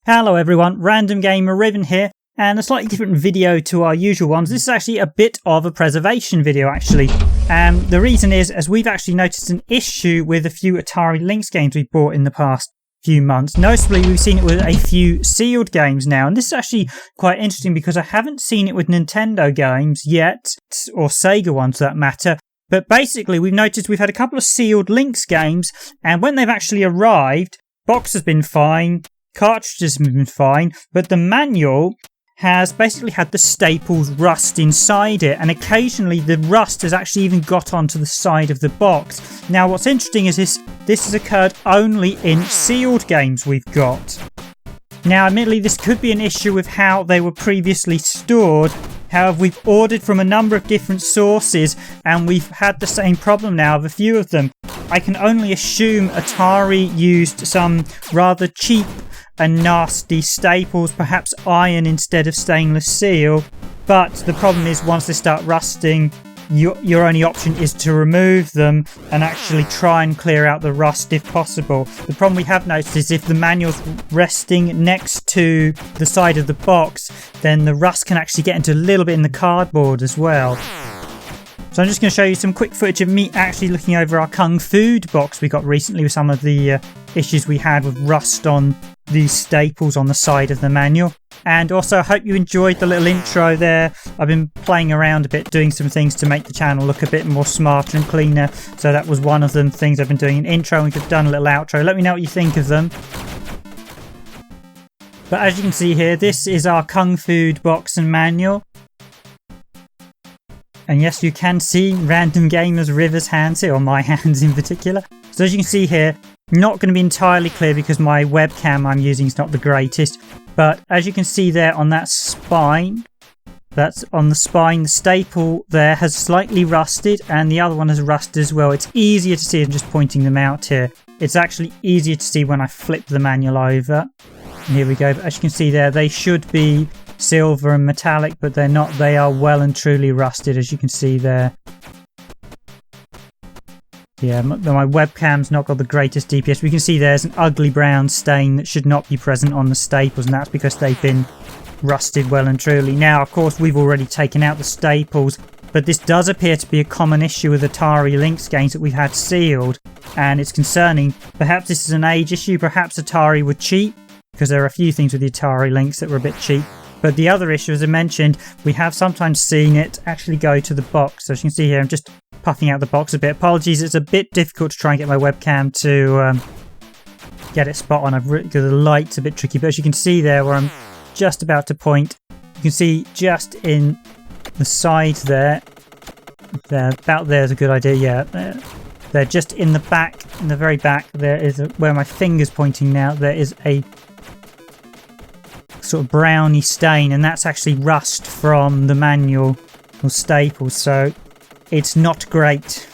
Hello everyone, Random Gamer Riven here, and a slightly different video to our usual ones. This is actually a bit of a preservation video actually. The reason is, as we've actually noticed an issue with a few Atari Lynx games we bought in the past few months. Notably, we've seen it with a few sealed games now, and this is actually quite interesting because I haven't seen it with Nintendo games yet, or Sega ones for that matter. But basically, we've noticed we've had a couple of sealed Lynx games, and when they've actually arrived, box has been fine, cartridges have been fine, but the manual has basically had the staples rust inside it, and occasionally the rust has actually even got onto the side of the box. Now what's interesting is this has occurred only in sealed games we've got. Now admittedly this could be an issue with how they were previously stored. However, we've ordered from a number of different sources and we've had the same problem now with a few of them. I can only assume Atari used some rather cheap and nasty staples, perhaps iron instead of stainless steel. But the problem is once they start rusting, your only option is to remove them and actually try and clear out the rust if possible. The problem we have noticed is if the manual's resting next to the side of the box, then the rust can actually get into a little bit in the cardboard as well. So I'm just going to show you some quick footage of me actually looking over our Kung Food box we got recently with some of the issues we had with rust on these staples on the side of the manual. And also I hope you enjoyed the little intro there. I've been playing around a bit, doing some things to make the channel look a bit more smarter and cleaner. So that was one of them things I've been doing, an intro, and we've done a little outro. Let me know what you think of them. But as you can see here, this is our Kung Food box and manual. And yes, you can see Random Gamer's River's hands here, or my hands in particular. So as you can see here, not going to be entirely clear because my webcam I'm using is not the greatest. But as you can see there on that spine, that's on the spine, the staple there has slightly rusted and the other one has rusted as well. It's easier to see, I'm just pointing them out here. It's actually easier to see when I flip the manual over. And here we go. But as you can see there, they should be silver and metallic, but they're not. They are well and truly rusted, as you can see there. Yeah, my webcam's not got the greatest DPS. We can see there's an ugly brown stain that should not be present on the staples, and that's because they've been rusted well and truly. Now, of course, we've already taken out the staples, but this does appear to be a common issue with Atari Lynx games that we've had sealed, and it's concerning. Perhaps this is an age issue, perhaps Atari were cheap, because there are a few things with the Atari Lynx that were a bit cheap. But the other issue, as I mentioned, we have sometimes seen it actually go to the box. So as you can see here, I'm just puffing out the box a bit. Apologies, it's a bit difficult to try and get my webcam to get it spot on. Because the light's a bit tricky. But as you can see there, where I'm just about to point, you can see just in the side there, about there is a good idea. Yeah, they're just in the back, in the very back. There is where my finger's pointing now. There is a sort of browny stain, and that's actually rust from the manual or staples, so it's not great.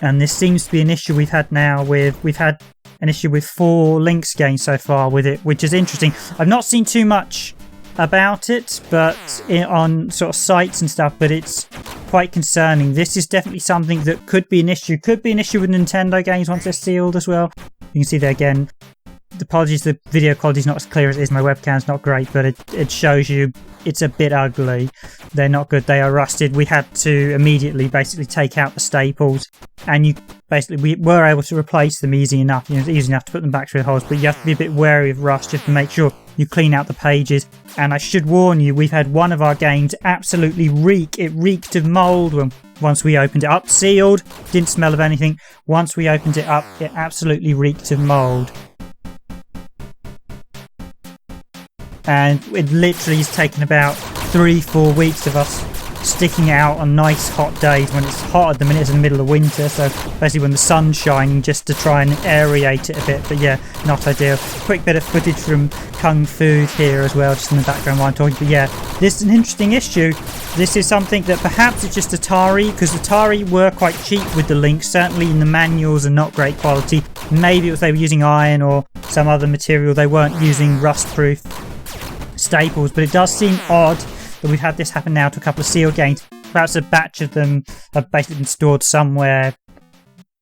And this seems to be an issue we've had now we've had an issue with 4 Lynx games so far with it, which is interesting. I've not seen too much about it on sort of sites and stuff, but it's quite concerning. This is definitely something that could be an issue with Nintendo games once they're sealed as well. You can see there again. Apologies, the video quality is not as clear as it is. My webcam's not great, but it shows you it's a bit ugly. They're not good. They are rusted. We had to immediately basically take out the staples, and we were able to replace them easy enough. It's easy enough to put them back through the holes, but you have to be a bit wary of rust just to make sure you clean out the pages. And I should warn you, we've had one of our games absolutely reek. It reeked of mould once we opened it up. Sealed, didn't smell of anything. Once we opened it up, it absolutely reeked of mould. And it literally has taken about 3-4 weeks of us sticking out on nice hot days when it's hot at the minute. It's in the middle of winter, so basically when the sun's shining, just to try and aerate it a bit. But yeah, not ideal. Quick bit of footage from Kung Food here as well, just in the background while I'm talking. But yeah, this is an interesting issue. This is something that perhaps it's just Atari, because Atari were quite cheap with the Lynx. Certainly in the manuals are not great quality. Maybe it was they were using iron or some other material. They weren't using rust-proof staples, but it does seem odd that we've had this happen now to a couple of sealed games. Perhaps a batch of them have basically been stored somewhere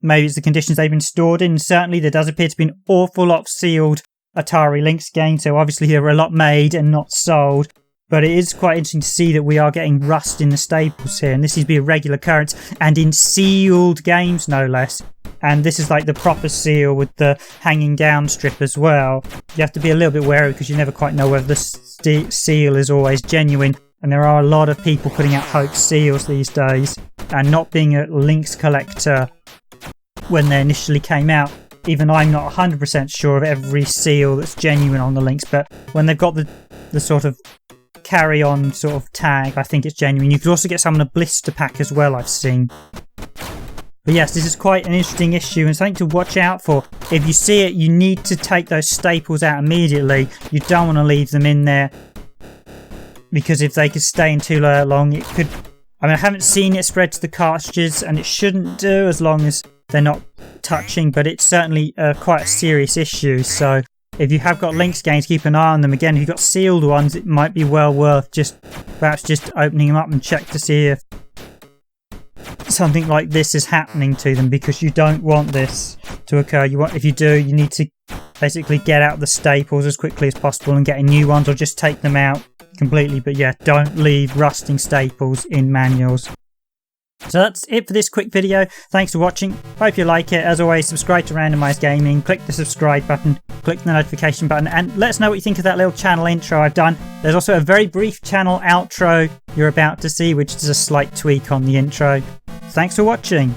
maybe it's the conditions they've been stored in. Certainly there does appear to be an awful lot of sealed Atari Lynx games, so obviously there were a lot made and not sold. But it is quite interesting to see that we are getting rust in the staples here, and this seems to be a regular occurrence, and in sealed games no less. And this is like the proper seal with the hanging down strip as well. You have to be a little bit wary because you never quite know whether the seal is always genuine, and there are a lot of people putting out hoax seals these days, and not being a Lynx collector when they initially came out. Even I'm not 100% sure of every seal that's genuine on the Lynx, but when they've got the sort of carry-on sort of tag, I think it's genuine. You could also get some in a blister pack as well, I've seen. But yes, this is quite an interesting issue and something to watch out for. If you see it, you need to take those staples out immediately. You don't want to leave them in there, because if they could stay in too long, it could... I haven't seen it spread to the cartridges, and it shouldn't do as long as they're not touching, but it's certainly quite a serious issue. So if you have got Lynx games, keep an eye on them. Again, if you've got sealed ones, it might be well worth perhaps just opening them up and check to see if something like this is happening to them, because you don't want this to occur. If you do, you need to basically get out the staples as quickly as possible and get new ones, or just take them out completely. But yeah, don't leave rusting staples in manuals. So that's it for this quick video. Thanks for watching. Hope you like it. As always, subscribe to Randomised Gaming. Click the subscribe button, click the notification button, and let us know what you think of that little channel intro I've done. There's also a very brief channel outro you're about to see, which is a slight tweak on the intro. Thanks for watching.